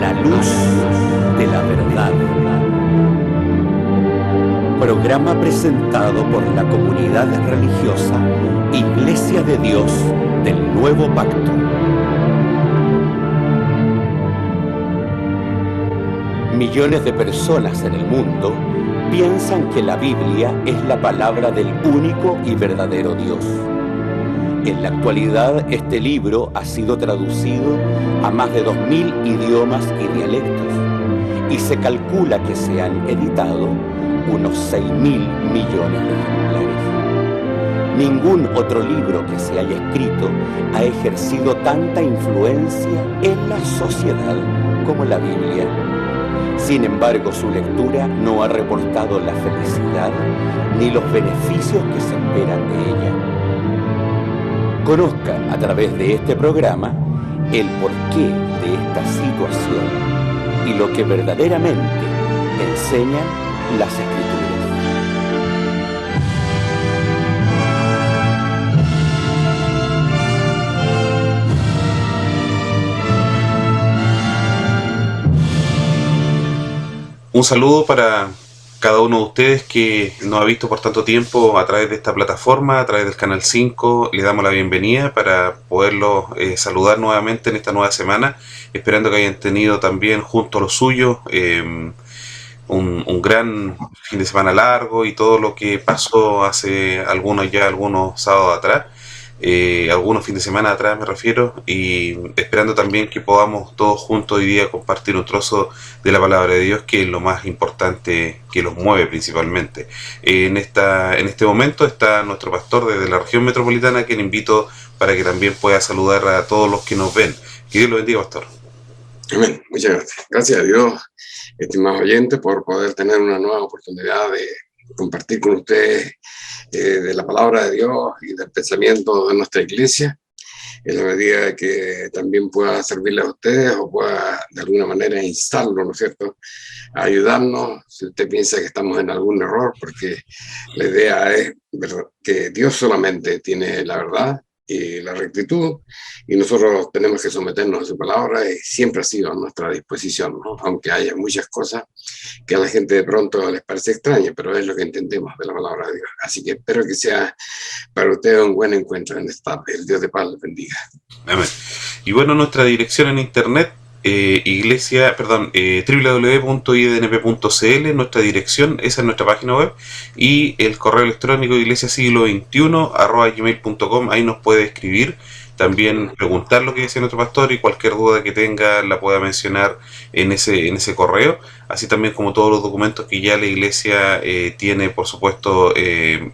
la luz de la verdad. Programa presentado por la comunidad religiosa Iglesia de Dios del Nuevo Pacto. Millones de personas en el mundo piensan que la Biblia es la palabra del único y verdadero Dios. En la actualidad, este libro ha sido traducido a más de 2000 idiomas y dialectos, y se calcula que se han editado unos 6.000 millones de ejemplares. Ningún otro libro que se haya escrito ha ejercido tanta influencia en la sociedad como la Biblia. Sin embargo, su lectura no ha reportado la felicidad ni los beneficios que se esperan de ella. Conozca a través de este programa el porqué de esta situación y lo que verdaderamente enseñan las Escrituras. Un saludo para cada uno de ustedes que nos ha visto por tanto tiempo a través de esta plataforma, a través del Canal 5. Le damos la bienvenida para poderlos saludar nuevamente en esta nueva semana, esperando que hayan tenido también junto a los suyos un gran fin de semana largo y todo lo que pasó hace algunos sábados atrás. Algunos fines de semana atrás me refiero, y esperando también que podamos todos juntos hoy día compartir un trozo de la palabra de Dios, que es lo más importante, que los mueve principalmente. En este momento está nuestro pastor desde la región metropolitana, quien invito para que también pueda saludar a todos los que nos ven. Que Dios lo bendiga, pastor. Amén. Muchas gracias. Gracias a Dios, estimados oyentes, por poder tener una nueva oportunidad de compartir con ustedes de la palabra de Dios y del pensamiento de nuestra iglesia, en la medida que también pueda servirles a ustedes o pueda de alguna manera instarlo, ¿no es cierto?, a ayudarnos si usted piensa que estamos en algún error, porque la idea es que Dios solamente tiene la verdad y la rectitud, y nosotros tenemos que someternos a su palabra, y siempre ha sido a nuestra disposición, ¿no? Aunque haya muchas cosas que a la gente de pronto les parece extraña, pero es lo que entendemos de la palabra de Dios. Así que espero que sea para ustedes un buen encuentro en esta tarde. El Dios de paz les bendiga. Amén. Y bueno, nuestra dirección en internet, www.idnp.cl, nuestra dirección, esa es nuestra página web, y el correo electrónico iglesiasiglo21@gmail.com. Ahí nos puede escribir, también preguntar lo que dice nuestro pastor, y cualquier duda que tenga la pueda mencionar en ese correo, así también como todos los documentos que ya la iglesia tiene, por supuesto,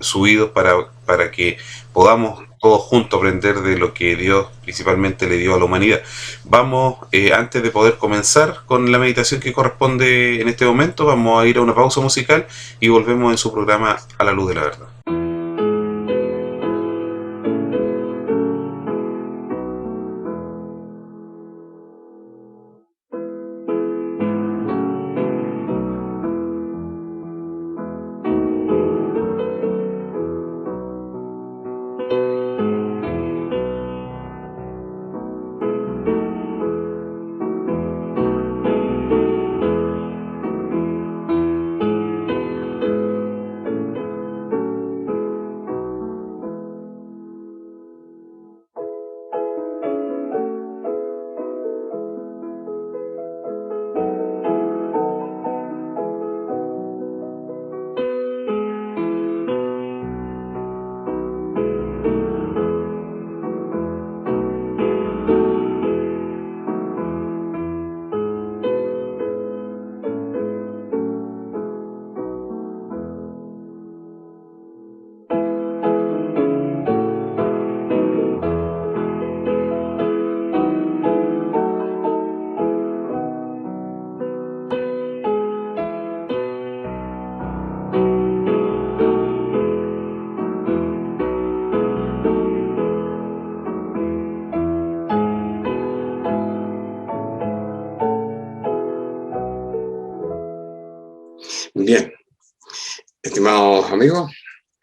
subidos para que podamos todos juntos aprender de lo que Dios principalmente le dio a la humanidad. Vamos, antes de poder comenzar con la meditación que corresponde en este momento, vamos a ir a una pausa musical y volvemos en su programa A la Luz de la Verdad. Bien, estimados amigos,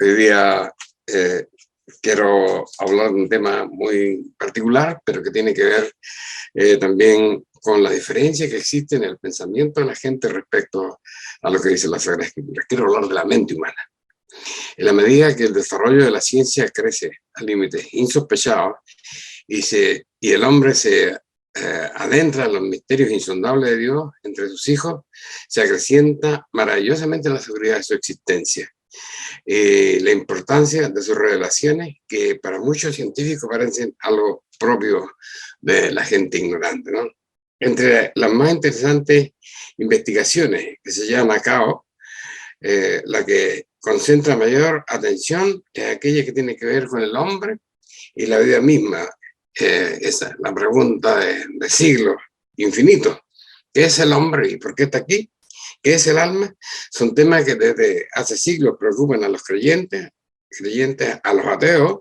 hoy día quiero hablar de un tema muy particular, pero que tiene que ver también con la diferencia que existe en el pensamiento de la gente respecto a lo que dice la Sagrada Escritura. Quiero hablar de la mente humana. En la medida que el desarrollo de la ciencia crece a límites insospechados y el hombre se adentra en los misterios insondables de Dios entre sus hijos, se acrecienta maravillosamente la seguridad de su existencia. La importancia de sus revelaciones, que para muchos científicos parecen algo propio de la gente ignorante, ¿no? Entre las más interesantes investigaciones que se llevan a cabo, la que concentra mayor atención es aquella que tiene que ver con el hombre y la vida misma. Esa es la pregunta de siglos infinitos. ¿Qué es el hombre y por qué está aquí? ¿Qué es el alma? Son temas que desde hace siglos preocupan a los creyentes, a los ateos,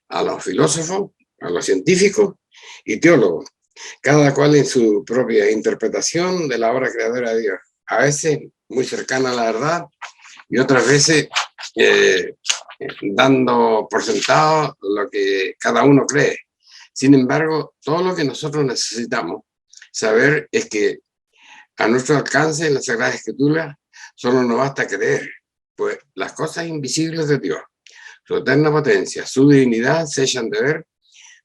a los filósofos, a los científicos y teólogos, cada cual en su propia interpretación de la obra creadora de Dios. A veces muy cercana a la verdad y otras veces dando por sentado lo que cada uno cree. Sin embargo, todo lo que nosotros necesitamos saber es que a nuestro alcance en la Sagrada Escritura solo nos basta creer, pues las cosas invisibles de Dios, su eterna potencia, su divinidad se echan de ver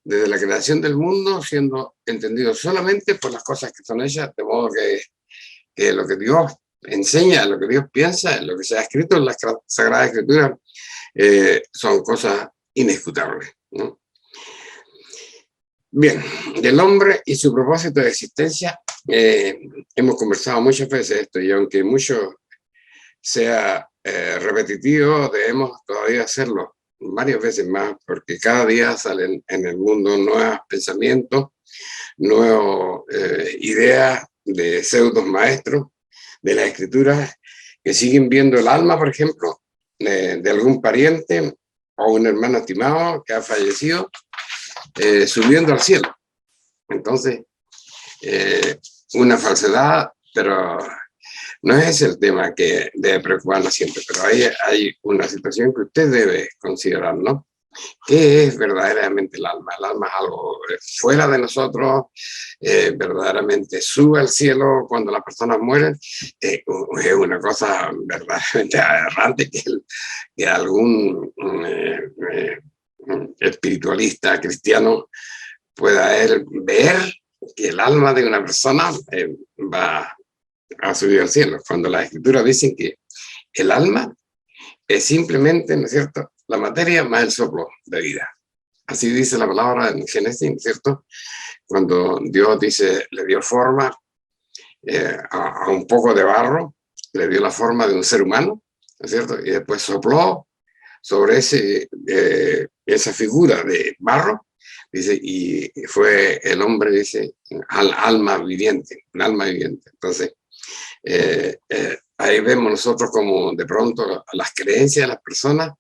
desde la creación del mundo, siendo entendidos solamente por las cosas que son hechas, de modo que lo que Dios enseña, lo que Dios piensa, lo que se ha escrito en la Sagrada Escritura, son cosas inescrutables, ¿no? Bien, del hombre y su propósito de existencia, hemos conversado muchas veces esto, y aunque mucho sea repetitivo, debemos todavía hacerlo varias veces más, porque cada día salen en el mundo nuevos pensamientos, nuevas ideas de pseudos maestros de las escrituras que siguen viendo el alma, por ejemplo, de algún pariente o un hermano estimado que ha fallecido, subiendo al cielo. Entonces, una falsedad, pero no es ese el tema que debe preocuparnos siempre, pero hay una situación que usted debe considerar, ¿no? ¿Qué es verdaderamente el alma? El alma es algo fuera de nosotros, verdaderamente sube al cielo cuando las personas mueren. Es una cosa verdaderamente aberrante que algún espiritualista cristiano pueda él ver que el alma de una persona va a subir al cielo, cuando las escrituras dicen que el alma es simplemente, ¿no es cierto?, la materia más el soplo de vida. Así dice la palabra en Génesis, ¿no es cierto?, cuando Dios dice, le dio forma a un poco de barro, le dio la forma de un ser humano, ¿no es cierto?, y después sopló sobre esa figura de barro, dice, y fue el hombre, dice, alma viviente, un alma viviente. Entonces, ahí vemos nosotros como de pronto las creencias de las personas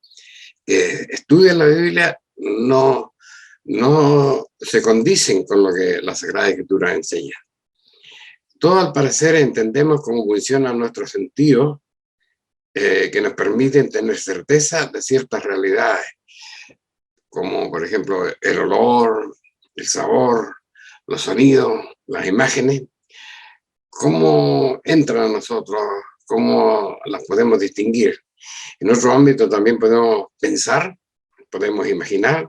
que estudian la Biblia no se condicen con lo que la Sagrada Escritura enseña. Todo al parecer entendemos cómo funcionan nuestros sentidos, que nos permiten tener certeza de ciertas realidades, como por ejemplo el olor, el sabor, los sonidos, las imágenes. ¿Cómo entran a nosotros? ¿Cómo las podemos distinguir? En otro ámbito también podemos pensar, podemos imaginar,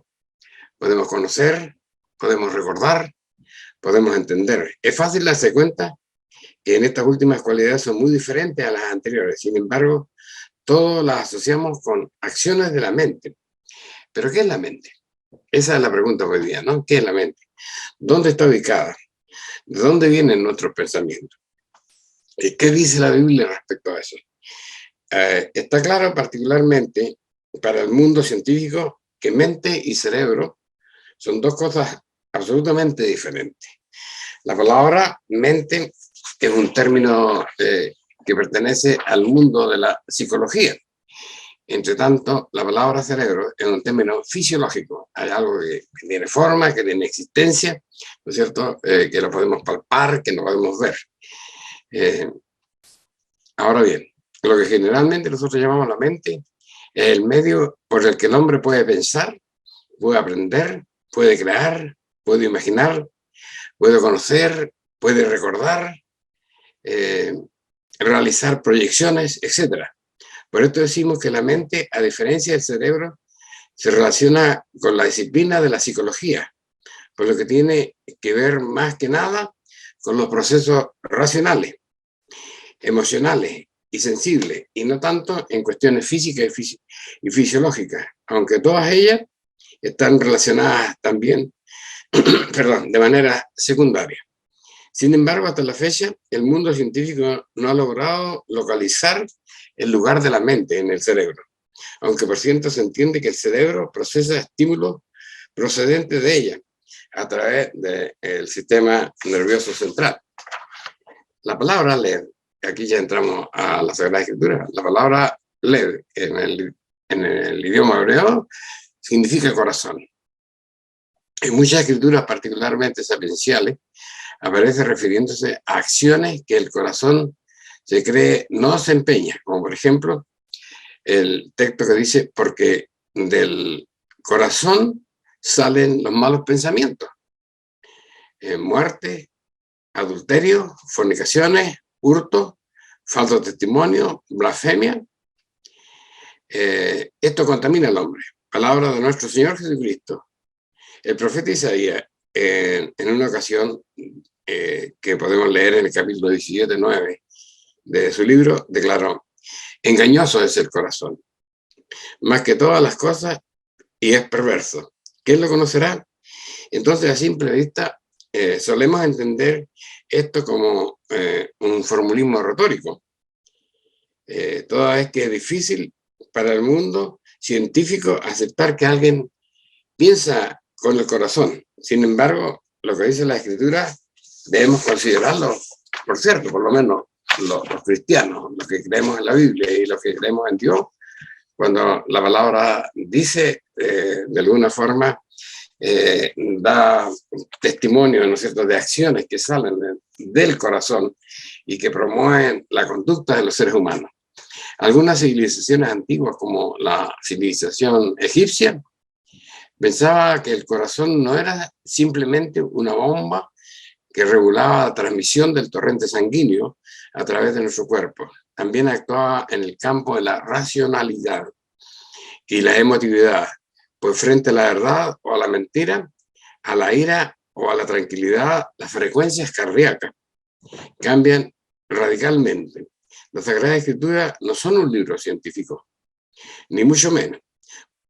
podemos conocer, podemos recordar, podemos entender. Es fácil darse cuenta que en estas últimas cualidades son muy diferentes a las anteriores. Sin embargo, todos las asociamos con acciones de la mente. ¿Pero qué es la mente? Esa es la pregunta hoy día, ¿no? ¿Qué es la mente? ¿Dónde está ubicada? ¿De dónde vienen nuestros pensamientos? ¿Qué dice la Biblia respecto a eso? Está claro particularmente para el mundo científico que mente y cerebro son dos cosas absolutamente diferentes. La palabra mente es un término que pertenece al mundo de la psicología. Entre tanto, la palabra cerebro es un término fisiológico. Hay algo que tiene forma, que tiene existencia, ¿no es cierto? Que lo podemos palpar, que lo podemos ver. Ahora bien, lo que generalmente nosotros llamamos la mente es el medio por el que el hombre puede pensar puede aprender, puede crear, puede imaginar, puede conocer, puede recordar, realizar proyecciones, etc. Por esto decimos que la mente, a diferencia del cerebro, se relaciona con la disciplina de la psicología, por lo que tiene que ver más que nada con los procesos racionales, emocionales y sensibles, y no tanto en cuestiones físicas y fisiológicas, aunque todas ellas están relacionadas también, perdón, de manera secundaria. Sin embargo, hasta la fecha, el mundo científico no ha logrado localizar el lugar de la mente en el cerebro, aunque por cierto se entiende que el cerebro procesa estímulos procedentes de ella a través del sistema nervioso central. La palabra leer, aquí ya entramos a la Sagrada Escritura, la palabra leer en el idioma hebreo significa corazón. En muchas escrituras, particularmente sapienciales, aparece refiriéndose a acciones que el corazón se cree no se empeña, como por ejemplo el texto que dice, porque del corazón salen los malos pensamientos, muerte, adulterio, fornicaciones, hurto, falso testimonio, blasfemia. Esto contamina al hombre. Palabra de nuestro Señor Jesucristo. El profeta Isaías, en una ocasión que podemos leer en el capítulo 17:9 de su libro, declaró: engañoso es el corazón, más que todas las cosas, y es perverso. ¿Quién lo conocerá? Entonces, a simple vista, solemos entender esto como un formulismo retórico, toda vez que es difícil para el mundo científico aceptar que alguien piensa con el corazón. Sin embargo, lo que dice la Escritura debemos considerarlo, por cierto, por lo menos los cristianos, los que creemos en la Biblia y los que creemos en Dios, cuando la palabra dice, de alguna forma, da testimonio, ¿no es cierto?, de acciones que salen del corazón y que promueven la conducta de los seres humanos. Algunas civilizaciones antiguas, como la civilización egipcia, pensaba que el corazón no era simplemente una bomba que regulaba la transmisión del torrente sanguíneo a través de nuestro cuerpo. También actuaba en el campo de la racionalidad y la emotividad, pues frente a la verdad o a la mentira, a la ira o a la tranquilidad, las frecuencias cardíacas cambian radicalmente. La Sagrada Escritura no son un libro científico, ni mucho menos,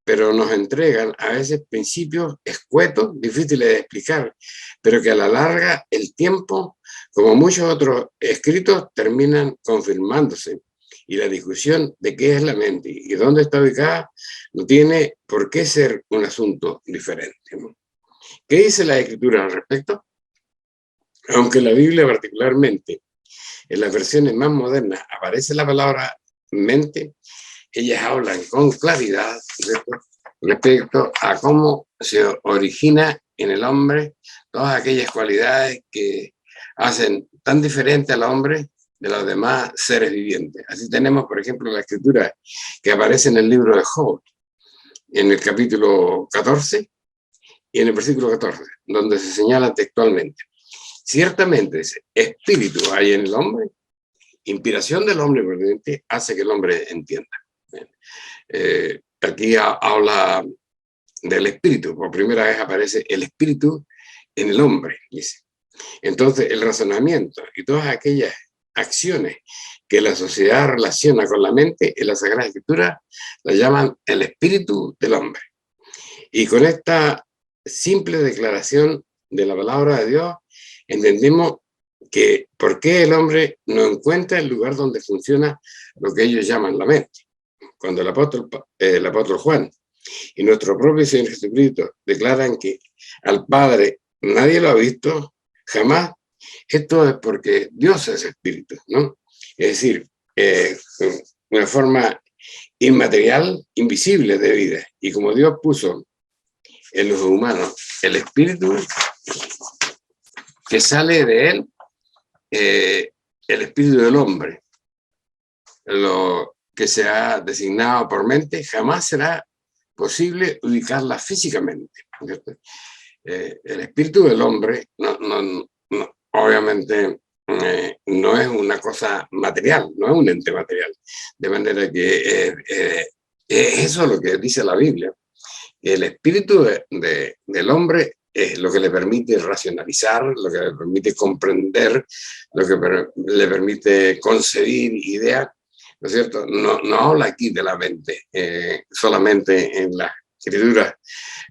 pero nos entregan a veces principios escuetos, difíciles de explicar, pero que a la larga el tiempo, como muchos otros escritos, terminan confirmándose. Y la discusión de qué es la mente y dónde está ubicada no tiene por qué ser un asunto diferente. ¿Qué dice la Escritura al respecto? Aunque la Biblia particularmente, en las versiones más modernas, aparece la palabra mente, ellas hablan con claridad respecto a cómo se origina en el hombre todas aquellas cualidades que hacen tan diferente al hombre de los demás seres vivientes. Así tenemos, por ejemplo, la escritura que aparece en el libro de Job, en el capítulo 14 y en el versículo 14, donde se señala textualmente: ciertamente ese espíritu hay en el hombre, inspiración del hombre prudente hace que el hombre entienda. Aquí habla del espíritu, por primera vez aparece el espíritu en el hombre, dice. Entonces, el razonamiento y todas aquellas acciones que la sociedad relaciona con la mente, en la Sagrada Escritura la llaman el espíritu del hombre. Y con esta simple declaración de la palabra de Dios, entendemos que por qué el hombre no encuentra el lugar donde funciona lo que ellos llaman la mente. Cuando el apóstol Juan y nuestro propio Señor Jesucristo declaran que al Padre nadie lo ha visto jamás, esto es porque Dios es espíritu, ¿no? Es decir, una forma inmaterial, invisible de vida. Y como Dios puso en los humanos el espíritu que sale de él, el espíritu del hombre, lo que se ha designado por mente, jamás será posible ubicarla físicamente, ¿cierto? El espíritu del hombre obviamente no es una cosa material, no es un ente material, de manera que eso es lo que dice la Biblia. El espíritu del hombre es lo que le permite racionalizar, lo que le permite comprender, lo que le permite concebir ideas, ¿no es cierto? No habla aquí de la mente, solamente en la escritura.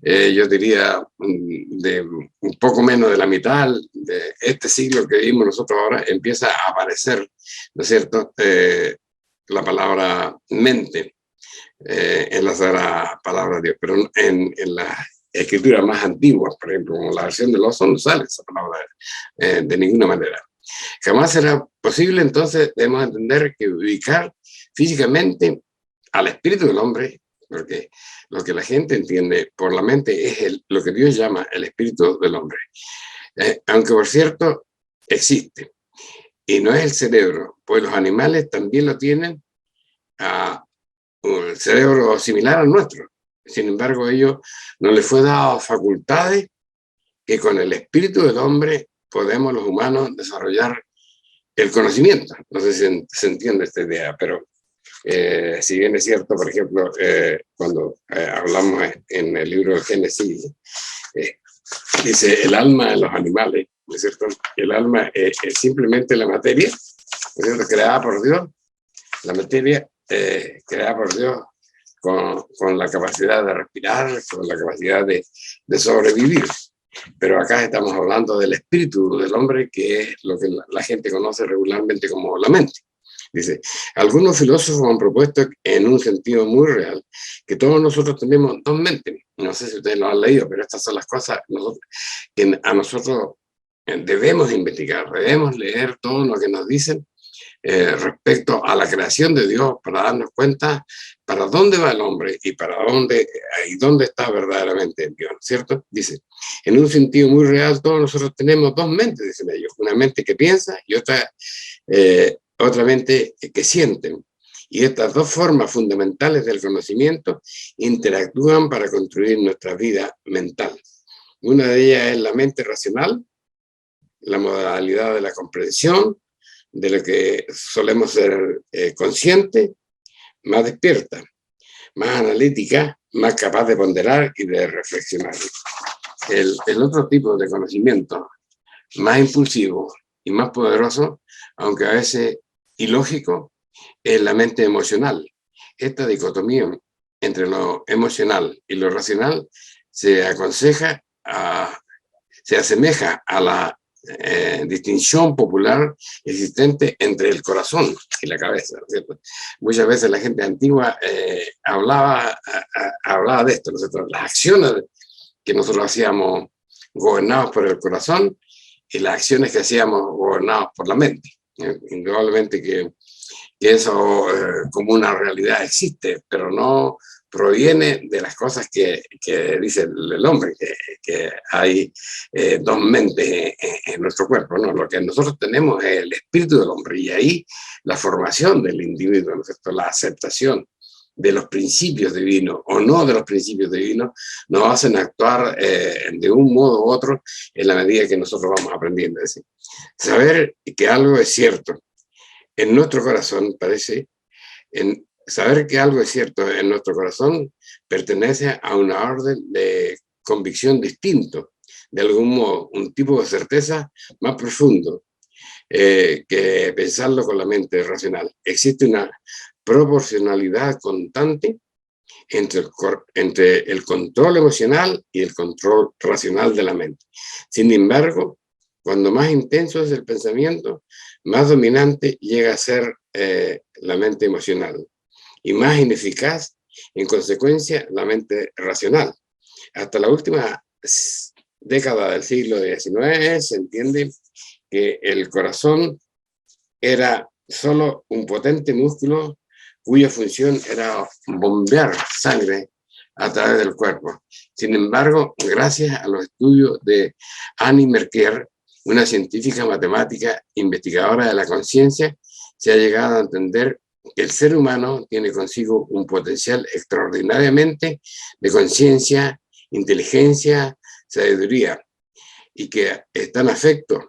Yo diría de un poco menos de la mitad de este siglo que vivimos nosotros ahora, empieza a aparecer, ¿no es cierto?, la palabra mente en la Sagrada Palabra de Dios, pero en las escrituras más antiguas, por ejemplo, como la versión de los no sale esa palabra de ninguna manera. Jamás será posible, entonces debemos entender que ubicar físicamente al espíritu del hombre, porque lo que la gente entiende por la mente es lo que Dios llama el espíritu del hombre. Aunque por cierto existe, y no es el cerebro, pues los animales también lo tienen, un cerebro similar al nuestro. Sin embargo, a ellos no les fue dado facultades que con el espíritu del hombre podemos los humanos desarrollar el conocimiento. No sé si se entiende esta idea, pero si bien es cierto, por ejemplo, cuando hablamos en el libro del Génesis, dice el alma de los animales, ¿no es cierto? El alma es simplemente la materia, ¿no es cierto?, creada por Dios, la materia creada por Dios con la capacidad de respirar, con la capacidad de sobrevivir. Pero acá estamos hablando del espíritu del hombre, que es lo que la gente conoce regularmente como la mente. Dice, algunos filósofos han propuesto en un sentido muy real que todos nosotros tenemos dos mentes. No sé si ustedes lo han leído, pero estas son las cosas que a nosotros debemos investigar, debemos leer todo lo que nos dicen respecto a la creación de Dios para darnos cuenta para dónde va el hombre y para dónde está verdaderamente Dios, ¿cierto? Dice, en un sentido muy real todos nosotros tenemos dos mentes, dicen ellos, una mente que piensa y otra mente que siente. Y estas dos formas fundamentales del conocimiento interactúan para construir nuestra vida mental. Una de ellas es la mente racional, la modalidad de la comprensión, de lo que solemos ser conscientes, más despierta, más analítica, más capaz de ponderar y de reflexionar. El otro tipo de conocimiento, más impulsivo y más poderoso, aunque a veces ilógico, es la mente emocional. Esta dicotomía entre lo emocional y lo racional se asemeja a la distinción popular existente entre el corazón y la cabeza, ¿cierto? Muchas veces la gente antigua hablaba de esto, ¿no? Las acciones que nosotros hacíamos gobernados por el corazón y las acciones que hacíamos gobernados por la mente. Indudablemente que eso como una realidad existe, pero no proviene de las cosas que dice el hombre, que hay dos mentes en nuestro cuerpo, ¿no? Lo que nosotros tenemos es el espíritu del hombre, y ahí la formación del individuo, ¿no es cierto?, la aceptación de los principios divinos o no de los principios divinos, nos hacen actuar de un modo u otro en la medida que nosotros vamos aprendiendo. Es decir, saber que algo es cierto en nuestro corazón saber que algo es cierto en nuestro corazón pertenece a una orden de convicción distinto, de algún modo, un tipo de certeza más profundo que pensarlo con la mente racional. Existe una proporcionalidad constante entre el control emocional y el control racional de la mente. Sin embargo, cuando más intenso es el pensamiento, más dominante llega a ser la mente emocional y más ineficaz, en consecuencia, la mente racional. Hasta la última década del siglo XIX se entiende que el corazón era solo un potente músculo cuya función era bombear sangre a través del cuerpo. Sin embargo, gracias a los estudios de Annie Merker, una científica matemática investigadora de la conciencia, se ha llegado a entender que el ser humano tiene consigo un potencial extraordinariamente de conciencia, inteligencia, sabiduría, y que están afectos,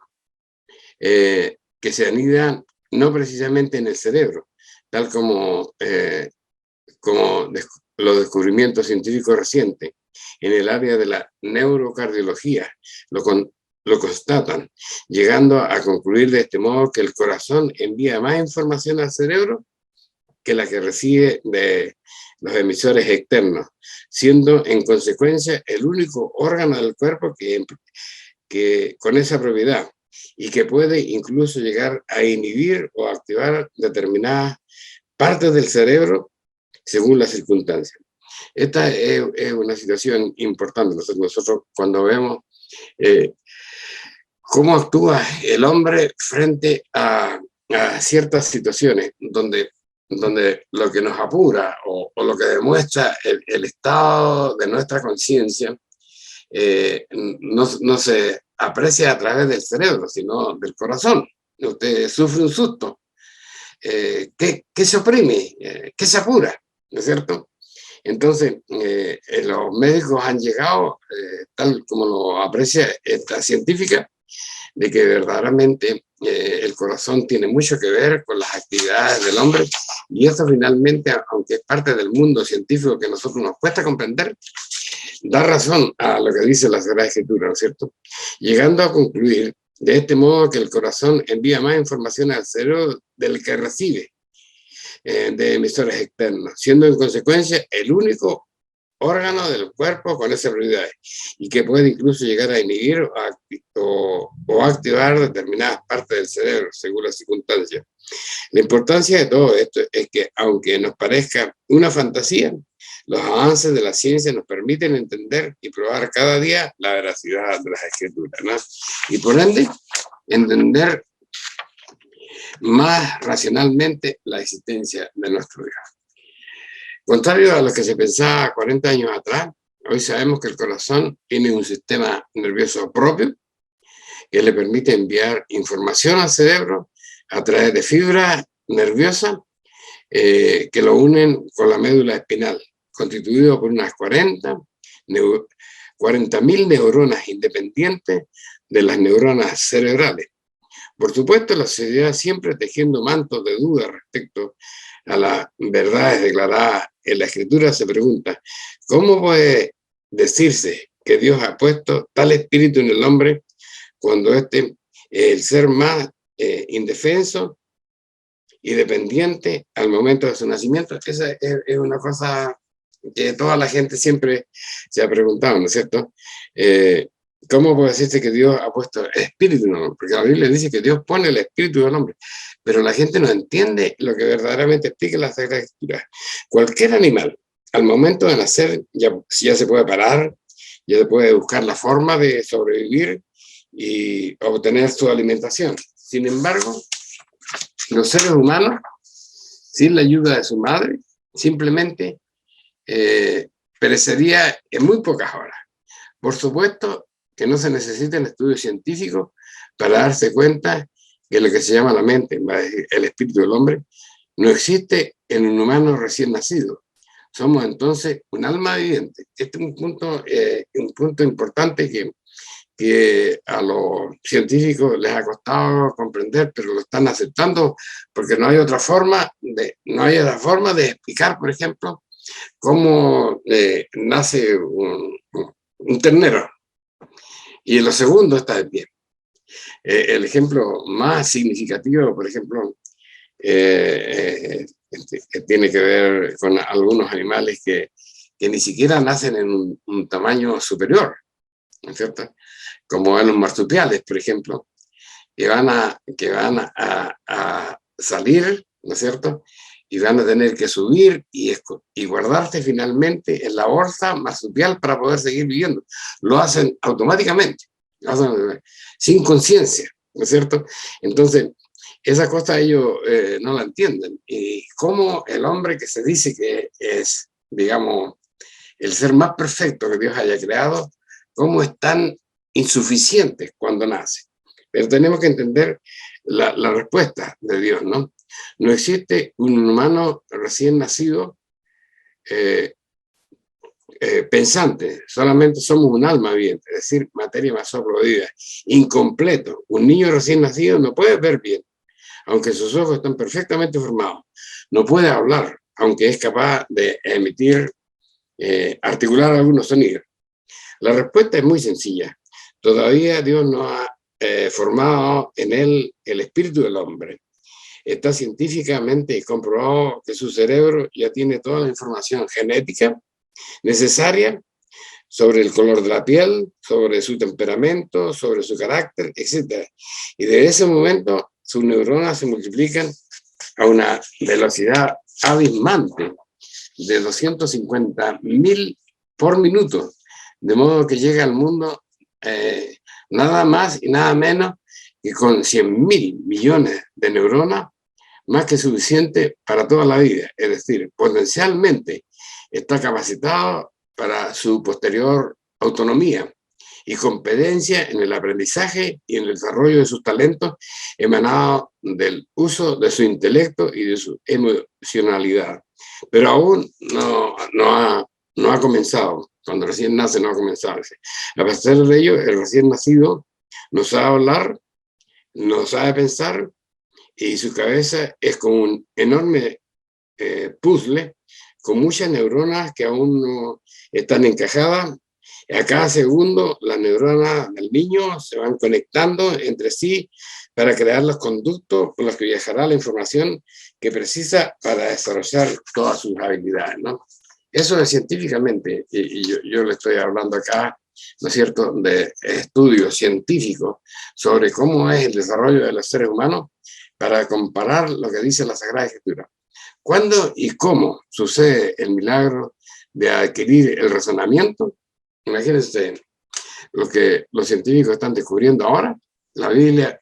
que se anidan no precisamente en el cerebro, tal como, los descubrimientos científicos recientes en el área de la neurocardiología lo constatan, llegando a concluir de este modo que el corazón envía más información al cerebro que la que recibe de los emisores externos, siendo en consecuencia el único órgano del cuerpo que con esa propiedad y que puede incluso llegar a inhibir o activar determinadas partes del cerebro según las circunstancias. Esta es una situación importante. Nosotros cuando vemos cómo actúa el hombre frente a ciertas situaciones donde lo que nos apura o lo que demuestra el estado de nuestra conciencia no se aprecia a través del cerebro, sino del corazón. Usted sufre un susto. ¿Qué se oprime? ¿Qué se apura? ¿No es cierto? Entonces, los médicos han llegado, tal como lo aprecia esta científica, de que verdaderamente el corazón tiene mucho que ver con las actividades del hombre, y esto finalmente, aunque es parte del mundo científico que a nosotros nos cuesta comprender, da razón a lo que dice la Sagrada Escritura, ¿no es cierto? Llegando a concluir de este modo que el corazón envía más información al cerebro del que recibe de emisores externos, siendo en consecuencia el único órgano del cuerpo con esa propiedad y que puede incluso llegar a inhibir o activar determinadas partes del cerebro según las circunstancias. La importancia de todo esto es que, aunque nos parezca una fantasía, los avances de la ciencia nos permiten entender y probar cada día la veracidad de las escrituras, ¿no? Y por ende, entender más racionalmente la existencia de nuestro Dios. Contrario a lo que se pensaba 40 años atrás, hoy sabemos que el corazón tiene un sistema nervioso propio que le permite enviar información al cerebro a través de fibras nerviosas que lo unen con la médula espinal, constituido por unas 40.000 neuronas independientes de las neuronas cerebrales. Por supuesto, la sociedad, siempre tejiendo mantos de duda respecto a las verdades declaradas en la Escritura, se pregunta: ¿cómo puede decirse que Dios ha puesto tal espíritu en el hombre cuando este es el ser más indefenso y dependiente al momento de su nacimiento? Esa es una cosa que toda la gente siempre se ha preguntado, ¿no es cierto? ¿Cómo puede decirse que Dios ha puesto el espíritu en el hombre? Porque la Biblia dice que Dios pone el espíritu del hombre, pero la gente no entiende lo que verdaderamente explica la Sagrada Escritura. Cualquier animal, al momento de nacer, ya se puede parar, ya se puede buscar la forma de sobrevivir y obtener su alimentación. Sin embargo, los seres humanos, sin la ayuda de su madre, simplemente perecería en muy pocas horas. Por supuesto que no se necesitan estudios científicos para darse cuenta que lo que se llama la mente, el espíritu del hombre, no existe en un humano recién nacido. Somos entonces un alma viviente. Este es un punto importante que a los científicos les ha costado comprender, pero lo están aceptando porque no hay otra forma de explicar, por ejemplo, cómo nace un ternero. Y en lo segundo está de pie. El ejemplo más significativo, por ejemplo, tiene que ver con algunos animales que ni siquiera nacen en un tamaño superior, ¿no es cierto? Como en los marsupiales, por ejemplo, que van a salir, ¿no es cierto? Y van a tener que subir y guardarse finalmente en la bolsa marsupial para poder seguir viviendo. Lo hacen automáticamente, sin conciencia, ¿no es cierto? Entonces, esa cosa ellos no la entienden. Y cómo el hombre que se dice que es, digamos, el ser más perfecto que Dios haya creado, cómo es tan insuficiente cuando nace. Pero tenemos que entender la respuesta de Dios, ¿no? No existe un humano recién nacido pensante, solamente somos un alma viviente, es decir, materia más soplo de vida, incompleto. Un niño recién nacido no puede ver bien, aunque sus ojos están perfectamente formados. No puede hablar, aunque es capaz de emitir, articular algunos sonidos. La respuesta es muy sencilla. Todavía Dios no ha formado en él el espíritu del hombre. Está científicamente comprobado que su cerebro ya tiene toda la información genética necesaria sobre el color de la piel, sobre su temperamento, sobre su carácter, etc. Y desde ese momento sus neuronas se multiplican a una velocidad abismante de 250.000 por minuto, de modo que llega al mundo nada más y nada menos que con 100.000 millones de neuronas, más que suficiente para toda la vida. Es decir, potencialmente está capacitado para su posterior autonomía y competencia en el aprendizaje y en el desarrollo de sus talentos emanados del uso de su intelecto y de su emocionalidad. Pero aún no ha comenzado. Cuando recién nace no ha comenzado. A pesar de ello, el recién nacido no sabe hablar, no sabe pensar, y su cabeza es como un enorme puzzle con muchas neuronas que aún no están encajadas. A cada segundo las neuronas del niño se van conectando entre sí para crear los conductos por los que viajará la información que precisa para desarrollar todas sus habilidades, ¿no? Eso es científicamente, y yo le estoy hablando acá, ¿no es cierto?, de estudios científicos sobre cómo es el desarrollo de los seres humanos para comparar lo que dice la Sagrada Escritura. ¿Cuándo y cómo sucede el milagro de adquirir el razonamiento? Imagínense lo que los científicos están descubriendo ahora. La Biblia,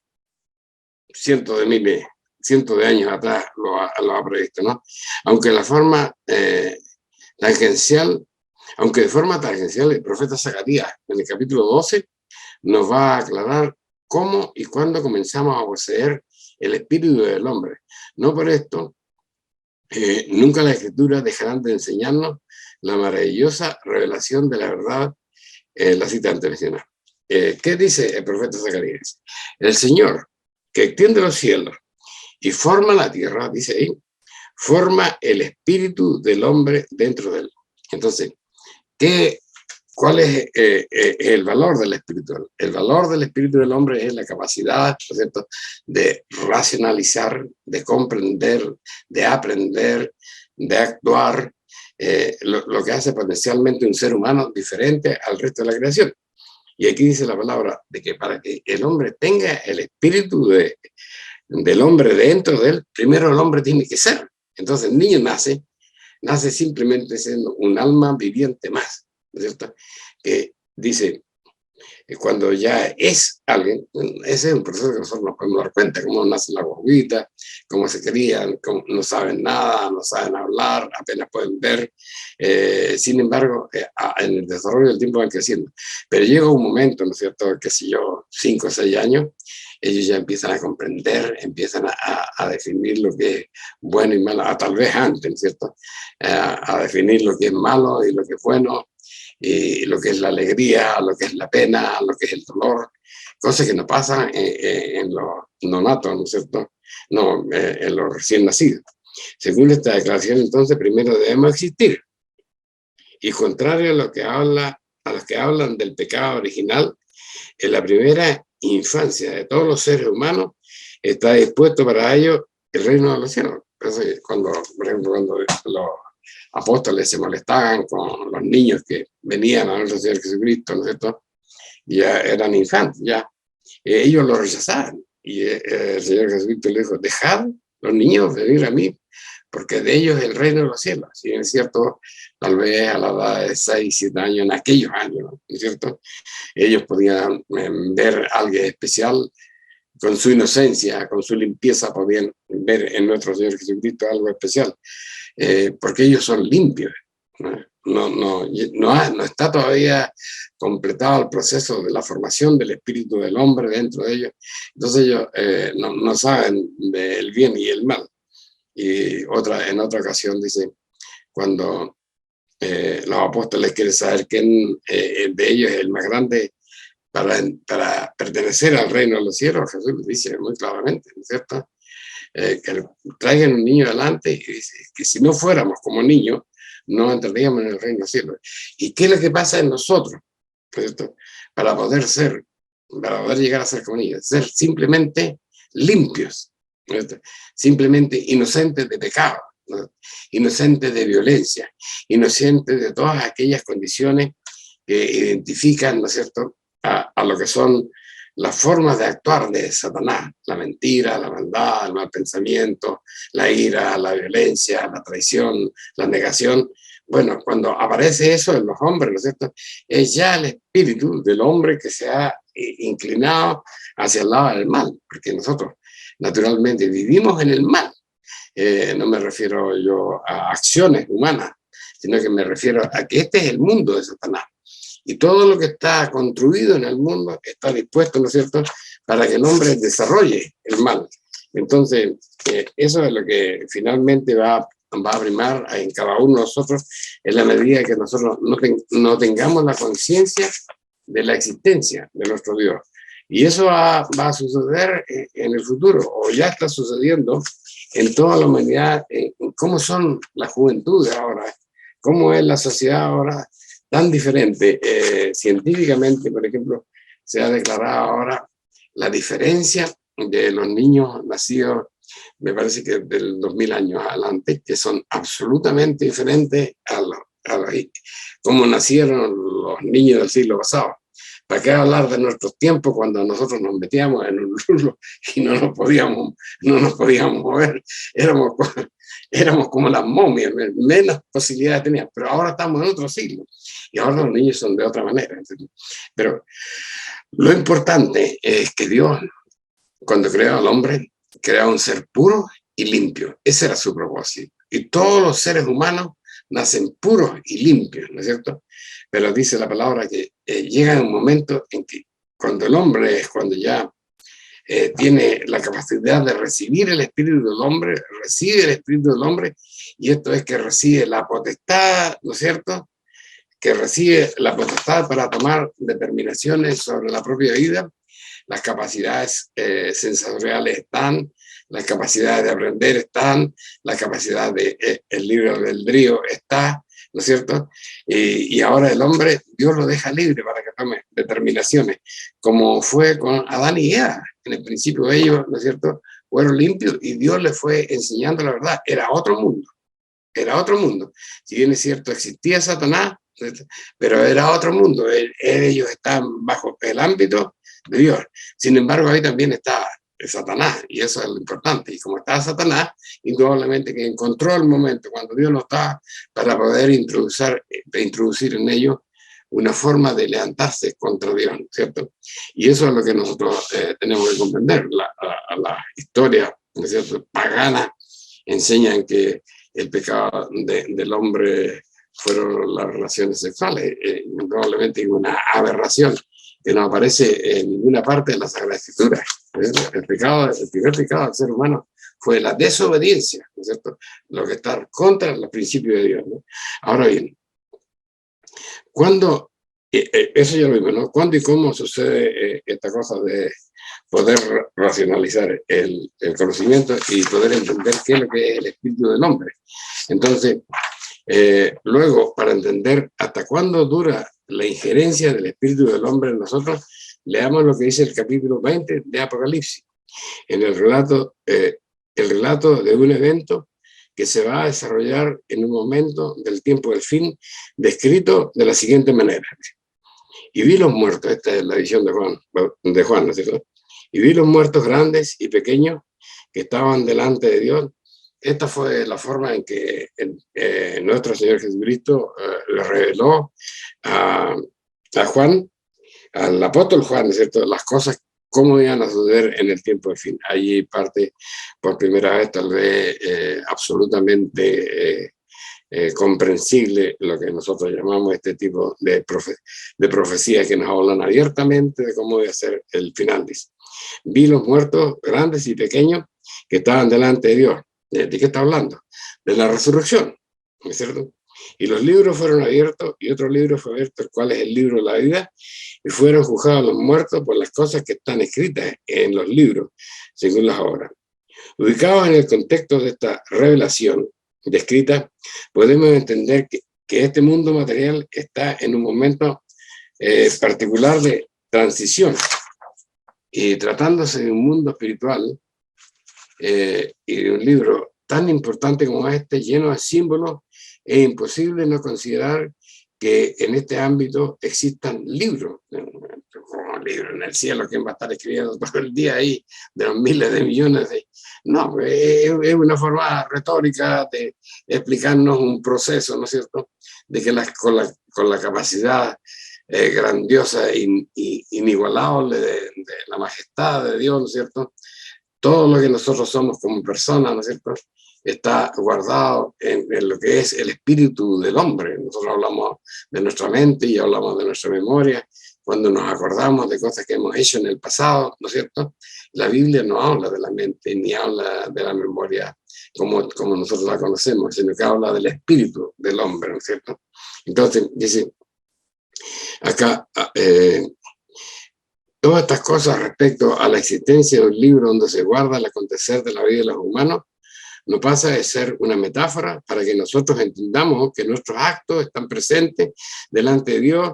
cientos de años atrás lo ha previsto, ¿no? Aunque de forma tangencial, el profeta Zacarías, en el capítulo 12, nos va a aclarar cómo y cuándo comenzamos a poseer el espíritu del hombre. No por esto, nunca las escrituras dejarán de enseñarnos la maravillosa revelación de la verdad, la cita antes mencionada. ¿Qué dice el profeta Zacarías? El Señor, que extiende los cielos y forma la tierra, dice ahí, forma el espíritu del hombre dentro de él. Entonces, ¿cuál es el valor del espíritu? El valor del espíritu del hombre es la capacidad, ¿no es cierto?, de racionalizar, de comprender, de aprender, de actuar, lo que hace potencialmente un ser humano diferente al resto de la creación. Y aquí dice la palabra de que para que el hombre tenga el espíritu del hombre dentro de él, primero el hombre tiene que ser. Entonces el niño nace simplemente siendo un alma viviente más, ¿no es cierto? Que dice, cuando ya es alguien, ese es un proceso que nosotros nos podemos dar cuenta, cómo nace la guaguita, cómo se crían, cómo no saben nada, no saben hablar, apenas pueden ver. Sin embargo, en el desarrollo del tiempo van creciendo. Pero llega un momento, ¿no es cierto?, que si yo, 5 o 6 años, ellos ya empiezan a comprender, empiezan a definir lo que es bueno y malo, tal vez antes, ¿no es cierto?, a definir lo que es malo y lo que es bueno, y lo que es la alegría, lo que es la pena, lo que es el dolor, cosas que no pasan en los nonatos, ¿no es cierto?, no, en los recién nacidos. Según esta declaración, entonces, primero debemos existir. Y contrario a los que hablan del pecado original, en la primera infancia de todos los seres humanos está dispuesto para ello el reino de los cielos. Entonces, por ejemplo, cuando los apóstoles se molestaban con los niños que venían a nuestro Señor Jesucristo, ¿no es cierto?, ya eran infantes, ya. Ellos lo rechazaban. Y el Señor Jesucristo le dijo, dejad los niños venir a mí, porque de ellos es el reino de los cielos. Si es cierto, tal vez a la edad de 6, 7 años, en aquellos años, ¿no es cierto?, ellos podían ver algo especial, con su inocencia, con su limpieza, podían ver en nuestro Señor Jesucristo algo especial, porque ellos son limpios. No está todavía completado el proceso de la formación del espíritu del hombre dentro de ellos. Entonces ellos no saben del bien y el mal. Y en otra ocasión dice, cuando los apóstoles quieren saber quién de ellos es el más grande para pertenecer al reino de los cielos, Jesús les dice muy claramente, ¿no es cierto? Que traigan un niño adelante y dice que si no fuéramos como niños, no entraríamos en el reino de los cielos. ¿Y qué es lo que pasa en nosotros? ¿Cierto? Para poder llegar a ser como niños, ser simplemente limpios, ¿cierto? Simplemente inocentes de pecado, ¿no? Inocentes de violencia, inocentes de todas aquellas condiciones que identifican, ¿no es cierto?, a lo que son las formas de actuar de Satanás: la mentira, la maldad, el mal pensamiento, la ira, la violencia, la traición, la negación. Bueno, cuando aparece eso en los hombres, ¿no es cierto?, es ya el espíritu del hombre que se ha inclinado hacia el lado del mal, porque nosotros naturalmente vivimos en el mal. No me refiero yo a acciones humanas, sino que me refiero a que este es el mundo de Satanás. Y todo lo que está construido en el mundo está dispuesto, ¿no es cierto?, para que el hombre desarrolle el mal. Entonces, eso es lo que finalmente va a primar en cada uno de nosotros, en la medida que nosotros no tengamos la conciencia de la existencia de nuestro Dios. Y eso va a suceder en el futuro, o ya está sucediendo en toda la humanidad, en cómo son las juventudes ahora, cómo es la sociedad ahora, tan diferente. Científicamente, por ejemplo, se ha declarado ahora la diferencia de los niños nacidos, me parece que del 2000 años adelante, que son absolutamente diferentes a cómo nacieron los niños del siglo pasado. ¿Para qué hablar de nuestros tiempos cuando nosotros nos metíamos en un rulo y no nos podíamos mover? Éramos como las momias, menos posibilidades teníamos, pero ahora estamos en otro siglo y ahora los niños son de otra manera. Pero lo importante es que Dios, cuando creó al hombre, creó un ser puro y limpio. Ese era su propósito. Y todos los seres humanos nacen puros y limpios, ¿no es cierto? Pero dice la palabra que llega un momento en que cuando el hombre es cuando ya tiene la capacidad de recibir el espíritu del hombre, recibe el espíritu del hombre, y esto es que recibe la potestad, ¿no es cierto?, que recibe la potestad para tomar determinaciones sobre la propia vida. Las capacidades sensoriales están, las capacidades de aprender están, la capacidad de el libre albedrío está, ¿no es cierto? Y ahora el hombre, Dios lo deja libre para que tome determinaciones, como fue con Adán y Eva. En el principio ellos, ¿no es cierto?, fueron limpios y Dios les fue enseñando la verdad. Era otro mundo, era otro mundo. Si bien es cierto, existía Satanás, pero era otro mundo. Ellos estaban bajo el ámbito de Dios. Sin embargo, ahí también está Satanás, y eso es lo importante. Y como está Satanás, indudablemente que encontró el momento cuando Dios no estaba para poder introducir en ellos una forma de levantarse contra Dios, ¿cierto? Y eso es lo que nosotros tenemos que comprender. La historia, ¿no es cierto?, pagana enseñan que el pecado del hombre fueron las relaciones sexuales. Probablemente una aberración que no aparece en ninguna parte de la Sagrada Escritura. El primer pecado del ser humano fue la desobediencia, ¿no es cierto?, lo que está contra el principio de Dios, ¿no? Ahora bien, eso ya lo vimos, ¿no? ¿Cuándo y cómo sucede esta cosa de poder racionalizar el conocimiento y poder entender qué es lo que es el espíritu del hombre? Entonces, luego, para entender hasta cuándo dura la injerencia del espíritu del hombre en nosotros, leamos lo que dice el capítulo 20 de Apocalipsis, en el relato de un evento que se va a desarrollar en un momento del tiempo del fin, descrito de la siguiente manera. Y vi los muertos, esta es la visión de Juan, ¿no es cierto? Y vi los muertos grandes y pequeños que estaban delante de Dios. Esta fue la forma en que nuestro Señor Jesucristo le reveló a Juan, al apóstol Juan, ¿no es cierto?, las cosas, cómo iban a suceder en el tiempo del fin. Allí parte por primera vez, tal vez absolutamente comprensible, lo que nosotros llamamos este tipo de profecías que nos hablan abiertamente de cómo debe ser el final. Dice: vi los muertos grandes y pequeños que estaban delante de Dios, ¿De qué está hablando? De la resurrección, ¿no es cierto? Y los libros fueron abiertos y otro libro fue abierto, el cual es el libro de la vida, y fueron juzgados los muertos por las cosas que están escritas en los libros, según las obras. Ubicados en el contexto de esta revelación descrita, podemos entender que este mundo material está en un momento particular de transición. Y tratándose de un mundo espiritual y de un libro tan importante como este, lleno de símbolos, es imposible no considerar que en este ámbito existan libros, como libros en el cielo, ¿quién va a estar escribiendo todo el día ahí de los miles de millones de... No, es una forma retórica de explicarnos un proceso, ¿no es cierto?, de que con la capacidad grandiosa e inigualable de la majestad de Dios, ¿no es cierto?, todo lo que nosotros somos como personas, ¿no es cierto?, está guardado en lo que es el espíritu del hombre. Nosotros hablamos de nuestra mente y hablamos de nuestra memoria cuando nos acordamos de cosas que hemos hecho en el pasado, ¿no es cierto? La Biblia no habla de la mente ni habla de la memoria como nosotros la conocemos, sino que habla del espíritu del hombre, ¿no es cierto? Entonces, dice acá, todas estas cosas respecto a la existencia de un libro donde se guarda el acontecer de la vida de los humanos, no pasa de ser una metáfora para que nosotros entendamos que nuestros actos están presentes delante de Dios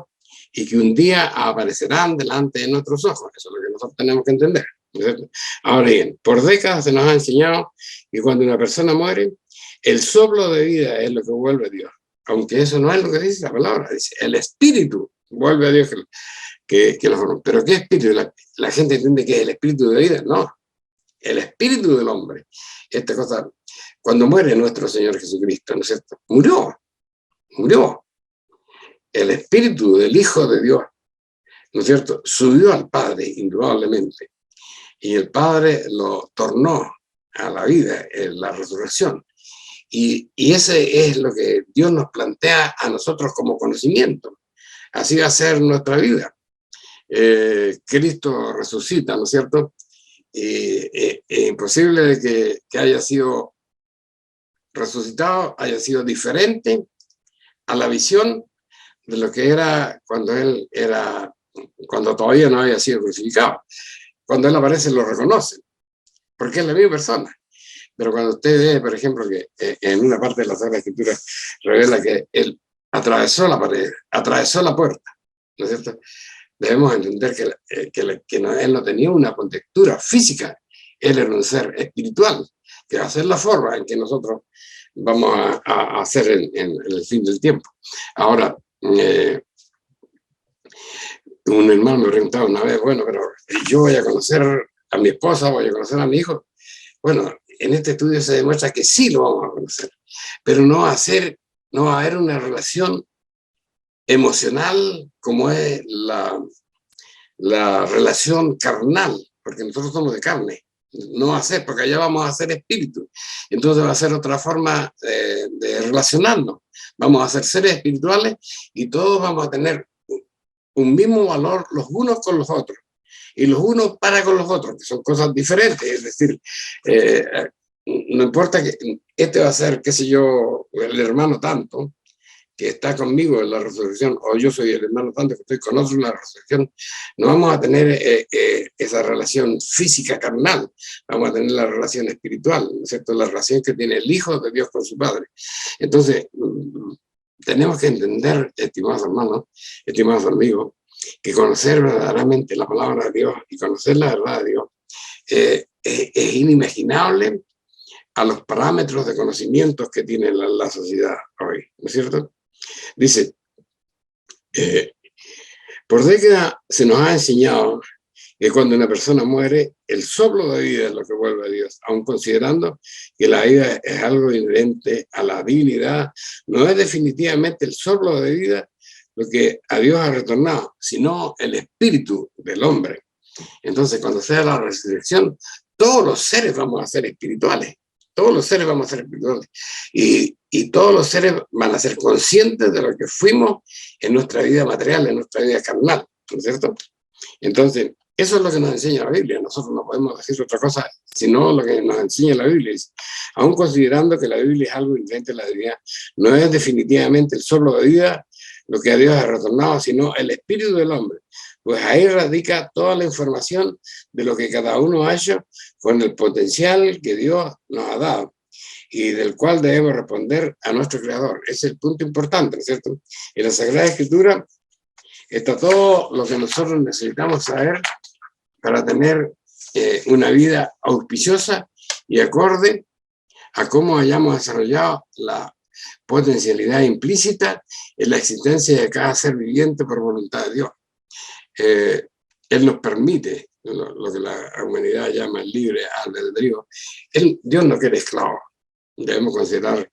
y que un día aparecerán delante de nuestros ojos. Eso es lo que nosotros tenemos que entender, ¿no es cierto? Ahora bien, por décadas se nos ha enseñado que cuando una persona muere, el soplo de vida es lo que vuelve a Dios. Aunque eso no es lo que dice la palabra, dice el espíritu vuelve a Dios que lo formó. ¿Pero qué espíritu? La gente entiende que es el espíritu de vida. No, el espíritu del hombre. Esta cosa, cuando muere nuestro Señor Jesucristo, ¿no es cierto? Murió. El espíritu del Hijo de Dios, ¿no es cierto?, subió al Padre, indudablemente. Y el Padre lo tornó a la vida en la resurrección. Y ese es lo que Dios nos plantea a nosotros como conocimiento. Así va a ser nuestra vida. Cristo resucita, ¿no es cierto? Es imposible que haya sido resucitado, haya sido diferente a la visión de lo que era cuando todavía no había sido crucificado. Cuando Él aparece lo reconocen, porque es la misma persona. Pero cuando usted ve, por ejemplo, que en una parte de la Sagrada Escritura revela que Él atravesó la pared, atravesó la puerta, ¿no es cierto?, debemos entender que Él no tenía una contextura física, Él era un ser espiritual, que va a ser la forma en que nosotros vamos a hacer en el fin del tiempo. Ahora, un hermano me preguntaba una vez, bueno, pero yo voy a conocer a mi esposa, voy a conocer a mi hijo. Bueno, en este estudio se demuestra que sí lo vamos a conocer, pero no va a haber una relación emocional como es la relación carnal, porque nosotros somos de carne. No va a ser, porque allá vamos a ser espíritu. Entonces va a ser otra forma de relacionarnos. Vamos a ser seres espirituales y todos vamos a tener un mismo valor los unos con los otros. Y los unos para con los otros, que son cosas diferentes. Es decir, no importa que este va a ser, qué sé yo, el hermano tanto, que está conmigo en la resurrección, o yo soy el hermano tanto que estoy con otro en la resurrección, no vamos a tener esa relación física carnal, vamos a tener la relación espiritual, ¿no es cierto?, la relación que tiene el Hijo de Dios con su Padre. Entonces, tenemos que entender, estimados hermanos, estimados amigos, que conocer verdaderamente la palabra de Dios y conocer la verdad de Dios es inimaginable a los parámetros de conocimientos que tiene la sociedad hoy, ¿no es cierto? Dice, por décadas se nos ha enseñado que cuando una persona muere, el soplo de vida es lo que vuelve a Dios, aun considerando que la vida es algo inherente a la divinidad, no es definitivamente el soplo de vida lo que a Dios ha retornado, sino el espíritu del hombre. Entonces, cuando sea la resurrección, todos los seres vamos a ser espirituales. Todos los seres vamos a ser espirituales. Y todos los seres van a ser conscientes de lo que fuimos en nuestra vida material, en nuestra vida carnal, ¿no es cierto? Entonces, Eso es lo que nos enseña la Biblia. Nosotros no podemos decir otra cosa, sino lo que nos enseña la Biblia. Aún considerando que la Biblia es algo inherente a la divinidad, no es definitivamente el soplo de vida lo que a Dios ha retornado, sino el espíritu del hombre. Pues ahí radica toda la información de lo que cada uno ha hecho con el potencial que Dios nos ha dado y del cual debemos responder a nuestro Creador. Ese es el punto importante, ¿no es cierto? En la Sagrada Escritura está todo lo que nosotros necesitamos saber para tener una vida auspiciosa y acorde a cómo hayamos desarrollado la potencialidad implícita en la existencia de cada ser viviente por voluntad de Dios. Él nos permite lo que la humanidad llama el libre albedrío. Dios no quiere esclavos. Debemos considerar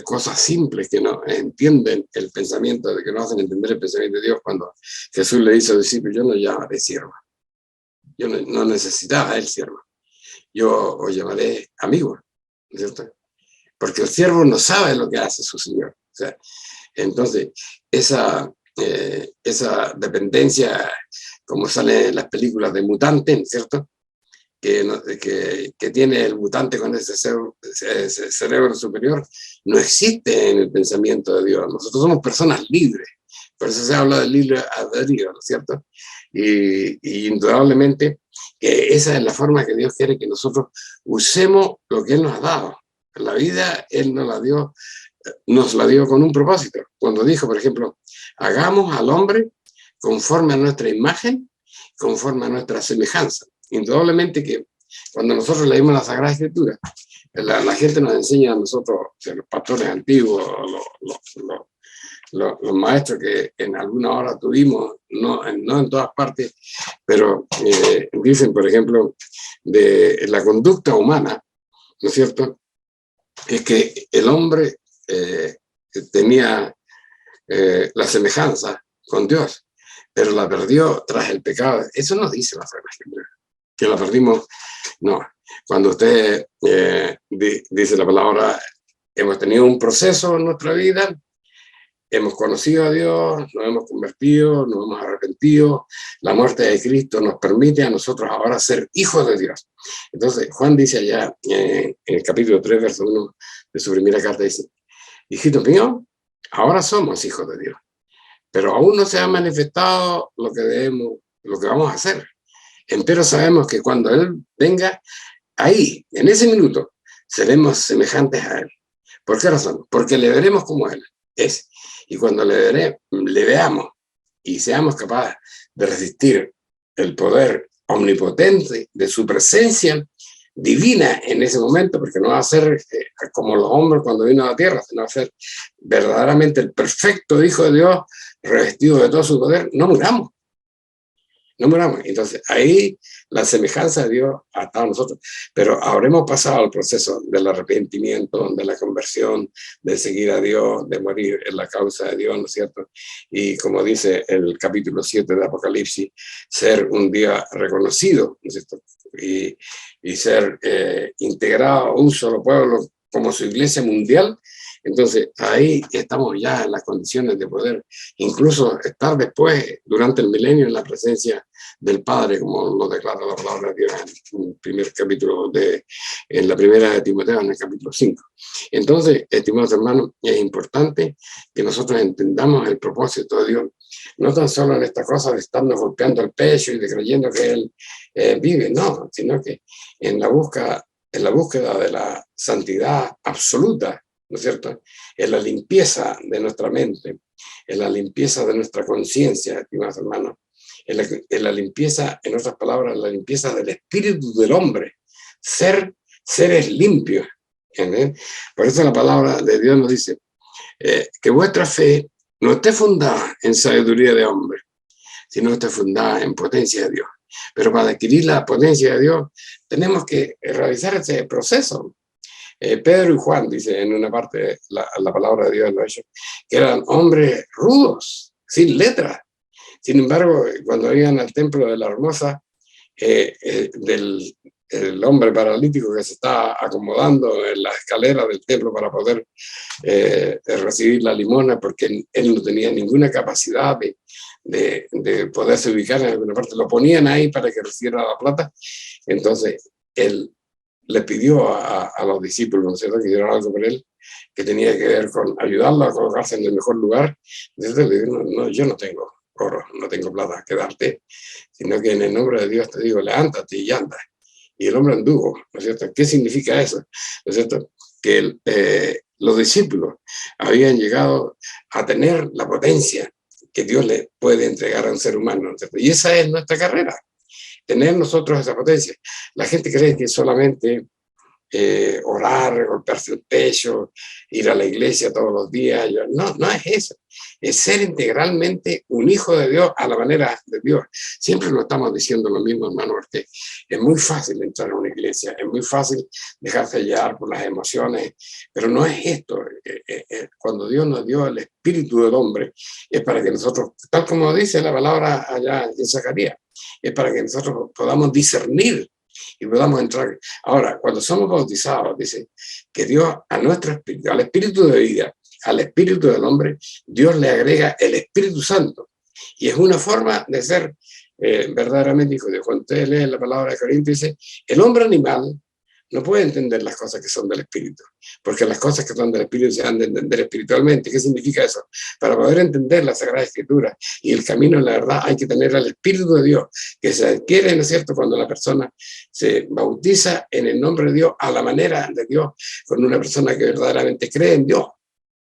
cosas simples que no entienden el pensamiento, que no hacen entender el pensamiento de Dios. Cuando Jesús le dice a los discípulos: yo no llamaré siervo, yo no necesitaba el siervo, yo os llamaré amigo, ¿no es cierto? Porque el siervo no sabe lo que hace su señor. O sea, entonces, esa dependencia, como sale en las películas de mutantes, ¿no es cierto?, que tiene el mutante con ese cerebro superior, no existe en el pensamiento de Dios. Nosotros somos personas libres, por eso se habla del libre albedrío, ¿no es cierto? Y indudablemente que esa es la forma que Dios quiere que nosotros usemos lo que Él nos ha dado. La vida Él nos la dio con un propósito. Cuando dijo, por ejemplo, hagamos al hombre conforme a nuestra imagen, conforme a nuestra semejanza. Indudablemente que cuando nosotros leímos la Sagrada Escritura, la gente nos enseña a nosotros, o sea, los pastores antiguos, los maestros que en alguna hora tuvimos, no en todas partes, pero dicen, por ejemplo, de la conducta humana, ¿no es cierto?, es que el hombre tenía la semejanza con Dios, pero la perdió tras el pecado. Eso no dice la Sagrada Escritura, que la perdimos. No, cuando usted dice la palabra, hemos tenido un proceso en nuestra vida, hemos conocido a Dios, nos hemos convertido, nos hemos arrepentido, la muerte de Cristo nos permite a nosotros ahora ser hijos de Dios. Entonces, Juan dice allá en el capítulo 3, verso 1 de su primera carta, dice: hijitos míos, ahora somos hijos de Dios, pero aún no se ha manifestado lo que vamos a hacer. Empero sabemos que cuando Él venga, ahí, en ese minuto, seremos semejantes a Él. ¿Por qué razón? Porque le veremos como Él es. Y cuando le veamos y seamos capaces de resistir el poder omnipotente de su presencia divina en ese momento, porque no va a ser como los hombres cuando vino a la tierra, sino va a ser verdaderamente el perfecto Hijo de Dios, revestido de todo su poder, no muramos. No muramos. Entonces, ahí la semejanza de Dios ha estado en nosotros. Pero habremos pasado el proceso del arrepentimiento, de la conversión, de seguir a Dios, de morir en la causa de Dios, ¿no es cierto? Y como dice el capítulo 7 de Apocalipsis, ser un día reconocido, ¿no es cierto? Y ser integrado a un solo pueblo como su iglesia mundial. Entonces, ahí estamos ya en las condiciones de poder incluso estar después, durante el milenio, en la presencia del Padre, como lo declara la palabra de Dios en el primer capítulo en la primera de Timoteo, en el capítulo 5. Entonces, estimados hermanos, es importante que nosotros entendamos el propósito de Dios, no tan solo en esta cosa de estarnos golpeando el pecho y de creyendo que Él vive, no, sino que en la búsqueda de la santidad absoluta, ¿no es cierto?, en la limpieza de nuestra mente, en la limpieza de nuestra conciencia, estimados hermanos, en la limpieza, en otras palabras, en la limpieza del espíritu del hombre, seres limpios. ¿Entiendes? Por eso la palabra de Dios nos dice que vuestra fe no esté fundada en sabiduría de hombre, sino esté fundada en potencia de Dios. Pero para adquirir la potencia de Dios tenemos que realizar ese proceso. Pedro y Juan, dice en una parte la palabra de Dios, que eran hombres rudos, sin letra. Sin embargo, cuando iban al templo de la hermosa, el hombre paralítico que se estaba acomodando en la escalera del templo para poder recibir la limosna, porque él no tenía ninguna capacidad de poderse ubicar en alguna parte, lo ponían ahí para que recibiera la plata. Entonces él le pidió a los discípulos, ¿no es cierto?, que hicieran algo por él, que tenía que ver con ayudarlo a colocarse en el mejor lugar. Entonces le dijo, no, yo no tengo oro, no tengo plata que darte, sino que en el nombre de Dios te digo, levántate y anda. Y el hombre anduvo, ¿no es cierto? ¿Qué significa eso? ¿No es cierto? Que los discípulos habían llegado a tener la potencia que Dios le puede entregar a un ser humano, ¿no es cierto? Y esa es nuestra carrera, tener nosotros esa potencia. La gente cree que solamente orar, golpearse el pecho, ir a la iglesia todos los días. No, no es eso. Es ser integralmente un hijo de Dios a la manera de Dios. Siempre lo estamos diciendo lo mismo, hermano, porque es muy fácil entrar a una iglesia, es muy fácil dejarse llevar por las emociones, pero no es esto. Cuando Dios nos dio el espíritu del hombre, es para que nosotros, tal como dice la palabra allá en Zacarías, es para que nosotros podamos discernir y podamos entrar. Ahora, cuando somos bautizados, dice que Dios a nuestro espíritu, al espíritu de vida, al espíritu del hombre, Dios le agrega el Espíritu Santo. Y es una forma de ser verdaderamente hijo de Dios. Cuando usted lee la palabra de Corintios, dice, el hombre animal no puede entender las cosas que son del Espíritu, porque las cosas que son del Espíritu se han de entender espiritualmente. ¿Qué significa eso? Para poder entender la Sagrada Escritura y el camino de la verdad, hay que tener al Espíritu de Dios, que se adquiere, ¿no es cierto?, cuando la persona se bautiza en el nombre de Dios, a la manera de Dios, con una persona que verdaderamente cree en Dios,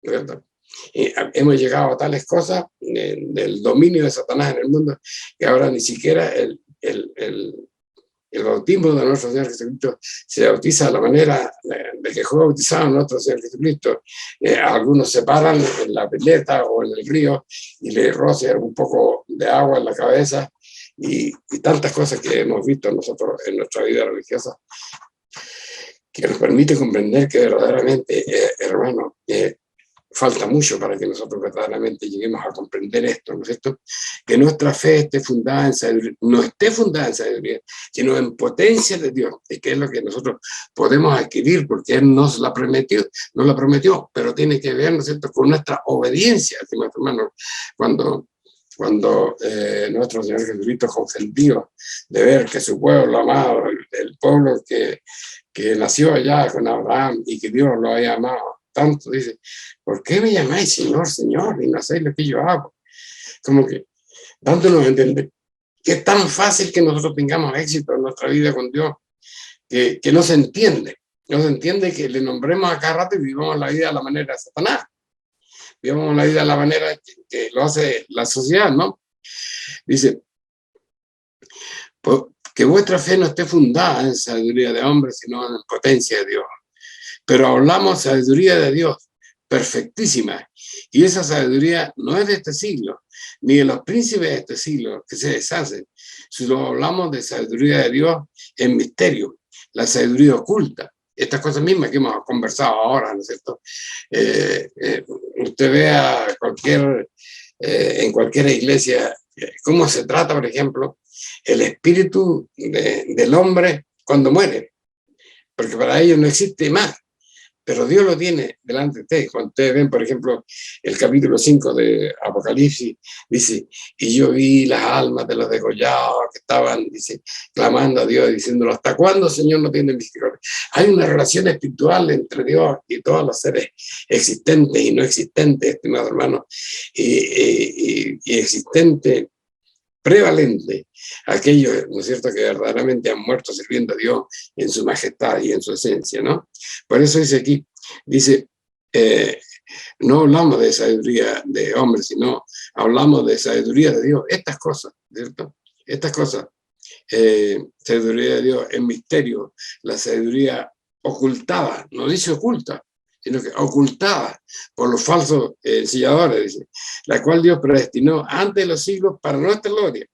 ¿no es cierto? Y hemos llegado a tales cosas del dominio de Satanás en el mundo, que ahora ni siquiera el bautismo de nuestro Señor Jesucristo se bautiza a la manera de que fue bautizado nuestro Señor Jesucristo. Algunos se paran en la pileta o en el río y le rocian un poco de agua en la cabeza y tantas cosas que hemos visto nosotros en nuestra vida religiosa, que nos permite comprender que verdaderamente, hermano, falta mucho para que nosotros verdaderamente lleguemos a comprender esto, ¿no es cierto? Que nuestra fe esté fundada en sabiduría, no esté fundada en sabiduría, sino en potencia de Dios, y que es lo que nosotros podemos adquirir, porque Él nos la prometió, pero tiene que ver, ¿no es cierto?, con nuestra obediencia, hermanos. Cuando nuestro Señor Jesucristo consentió de ver que su pueblo amado, el pueblo que nació allá con Abraham y que Dios lo haya amado tanto, dice, ¿por qué me llamáis Señor, Señor, y no hacéis lo que yo hago? Como que dándonos a entender que es tan fácil que nosotros tengamos éxito en nuestra vida con Dios, que no se entiende que le nombremos a cada rato y vivamos la vida a la manera de Satanás, vivamos la vida a la manera que lo hace la sociedad, ¿no? Dice, que vuestra fe no esté fundada en sabiduría de hombres, sino en potencia de Dios. Pero hablamos sabiduría de Dios, perfectísima. Y esa sabiduría no es de este siglo, ni de los príncipes de este siglo que se deshacen. Sino hablamos de sabiduría de Dios en misterio, la sabiduría oculta. Estas cosas mismas que hemos conversado ahora, ¿no es cierto? Usted vea en cualquier iglesia cómo se trata, por ejemplo, el espíritu del hombre cuando muere, porque para ellos no existe más. Pero Dios lo tiene delante de ustedes. Cuando ustedes ven, por ejemplo, el capítulo 5 de Apocalipsis, dice, y yo vi las almas de los degollados que estaban, dice, clamando a Dios, diciéndolo, ¿hasta cuándo, Señor, no tiene misericordia? Hay una relación espiritual entre Dios y todos los seres existentes y no existentes, estimado hermano, y existente, prevalente, aquellos, ¿no es cierto?, que verdaderamente han muerto sirviendo a Dios en su majestad y en su esencia, ¿no? Por eso dice aquí, dice, no hablamos de sabiduría de hombres, sino hablamos de sabiduría de Dios. Estas cosas, ¿cierto? Estas cosas, sabiduría de Dios en misterio, la sabiduría ocultada, no dice oculta, sino que ocultada por los falsos enseñadores, dice, la cual Dios predestinó antes de los siglos para nuestra gloria,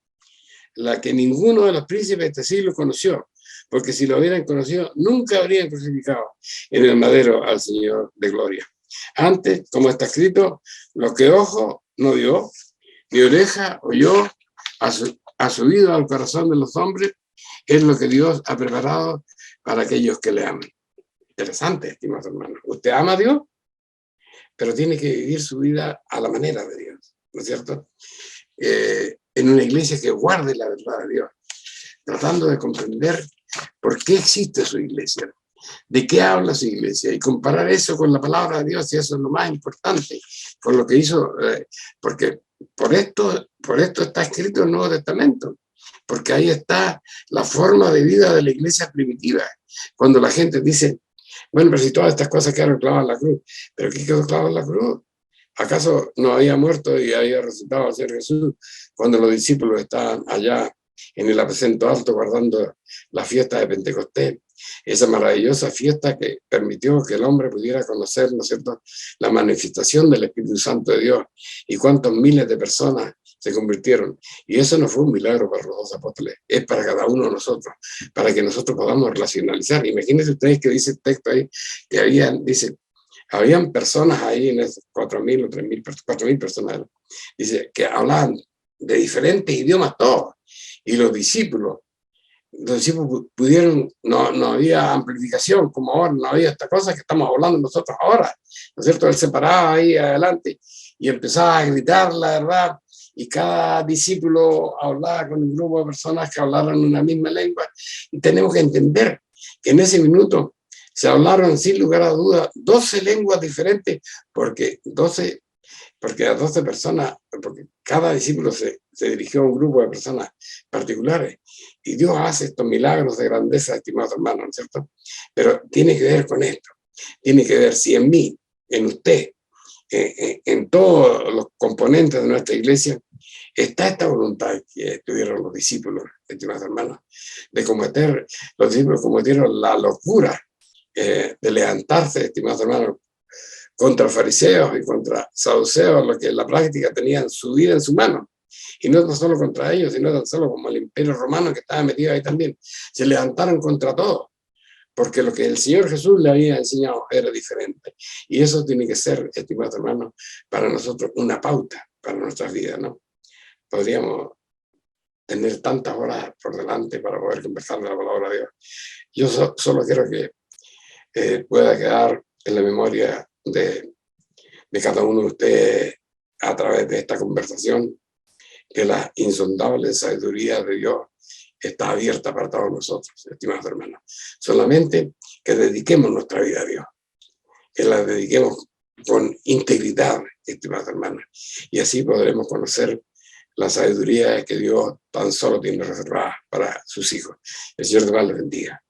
la que ninguno de los príncipes de este siglo conoció, porque si lo hubieran conocido, nunca habrían crucificado en el madero al Señor de gloria. Antes, como está escrito, lo que ojo no vio, ni oreja oyó, ha subido al corazón de los hombres, es lo que Dios ha preparado para aquellos que le aman. Interesante, estimados hermanos. Usted ama a Dios, pero tiene que vivir su vida a la manera de Dios, ¿no es cierto? en una iglesia que guarde la verdad de Dios, tratando de comprender por qué existe su iglesia, de qué habla su iglesia, y comparar eso con la palabra de Dios, y eso es lo más importante, con lo que hizo, porque por esto está escrito el Nuevo Testamento, porque ahí está la forma de vida de la iglesia primitiva. Cuando la gente dice, bueno, pero si todas estas cosas quedaron clavadas en la cruz, ¿pero qué quedó clavado en la cruz? ¿Acaso no había muerto y había resucitado al Señor Jesús cuando los discípulos estaban allá en el aposento alto guardando la fiesta de Pentecostés? Esa maravillosa fiesta que permitió que el hombre pudiera conocer, ¿no es cierto?, la manifestación del Espíritu Santo de Dios, y cuántos miles de personas se convirtieron. Y eso no fue un milagro para los 12 apóstoles, es para cada uno de nosotros, para que nosotros podamos racionalizar. Imagínense ustedes que dice el texto ahí, que habían personas ahí en esos 4.000 o 3.000 personas, dice, que hablaban de diferentes idiomas todos, y los discípulos pudieron, no había amplificación como ahora, no había esta cosa que estamos hablando nosotros ahora, ¿no es cierto? Él se paraba ahí adelante y empezaba a gritar la verdad, y cada discípulo hablaba con un grupo de personas que hablaran una misma lengua, y tenemos que entender que en ese minuto se hablaron sin lugar a dudas 12 lenguas diferentes, porque a 12 personas, porque cada discípulo se dirigió a un grupo de personas particulares, y Dios hace estos milagros de grandeza, estimados hermanos, ¿no es cierto? Pero tiene que ver con esto, tiene que ver si en mí, en usted, en todos los componentes de nuestra iglesia, está esta voluntad que tuvieron los discípulos, estimados hermanos, los discípulos cometieron la locura de levantarse, estimados hermanos, contra fariseos y contra saduceos, los que en la práctica tenían su vida en su mano. Y no solo contra ellos, sino tan solo como el imperio romano que estaba metido ahí también. Se levantaron contra todo, porque lo que el Señor Jesús le había enseñado era diferente. Y eso tiene que ser, estimados hermanos, para nosotros una pauta para nuestras vidas, ¿no? Podríamos tener tantas horas por delante para poder conversar de la palabra de Dios. Yo solo quiero que pueda quedar en la memoria de cada uno de ustedes a través de esta conversación, que la insondable sabiduría de Dios está abierta para todos nosotros, estimados hermanos. Solamente que dediquemos nuestra vida a Dios, que la dediquemos con integridad, estimados hermanos, y así podremos conocer la sabiduría que Dios tan solo tiene reservada para sus hijos. El Señor te les bendiga.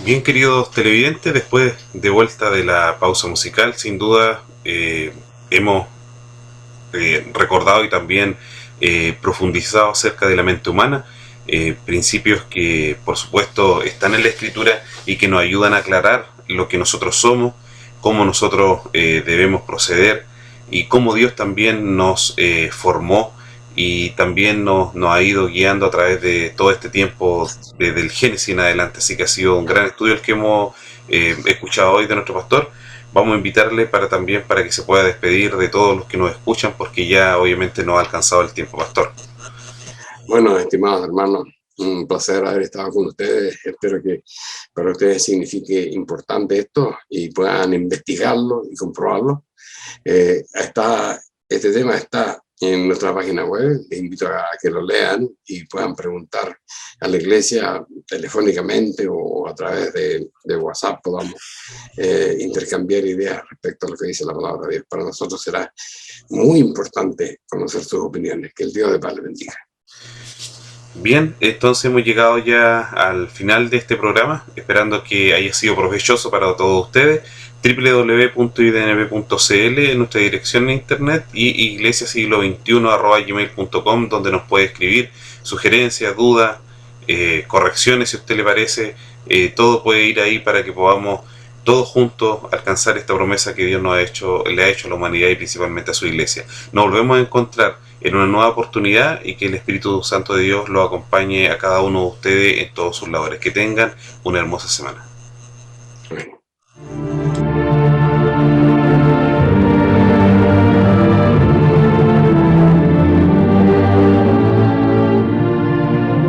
Bien, queridos televidentes, después de vuelta de la pausa musical, sin duda hemos recordado y también profundizado acerca de la mente humana, principios que por supuesto están en la Escritura y que nos ayudan a aclarar lo que nosotros somos, cómo nosotros debemos proceder y cómo Dios también nos formó y también nos ha ido guiando a través de todo este tiempo desde el Génesis en adelante. Así que ha sido un gran estudio el que hemos escuchado hoy de nuestro pastor. Vamos a invitarle para que se pueda despedir de todos los que nos escuchan, porque ya obviamente nos ha alcanzado el tiempo, pastor. Bueno, estimados hermanos, un placer haber estado con ustedes. Espero que para ustedes signifique importante esto y puedan investigarlo y comprobarlo. Este tema está en nuestra página web. Les invito a que lo lean y puedan preguntar a la iglesia telefónicamente o a través de WhatsApp. Podamos intercambiar ideas respecto a lo que dice la palabra de Dios. Para nosotros será muy importante conocer sus opiniones. Que el Dios de paz les bendiga. Bien, entonces hemos llegado ya al final de este programa, esperando que haya sido provechoso para todos ustedes. www.idnb.cl en nuestra dirección en internet y iglesiasiglo21@gmail.com, donde nos puede escribir sugerencias, dudas, correcciones si a usted le parece. Todo puede ir ahí para que podamos todos juntos alcanzar esta promesa que Dios le ha hecho a la humanidad y principalmente a su iglesia. Nos volvemos a encontrar en una nueva oportunidad y que el Espíritu Santo de Dios lo acompañe a cada uno de ustedes en todos sus labores. Que tengan una hermosa semana.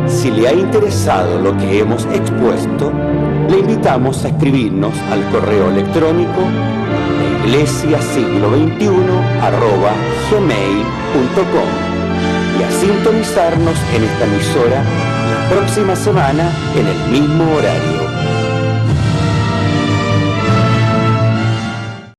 Si le ha interesado lo que hemos expuesto, le invitamos a escribirnos al correo electrónico iglesiasiglo21@gmail.com y a sintonizarnos en esta emisora la próxima semana en el mismo horario.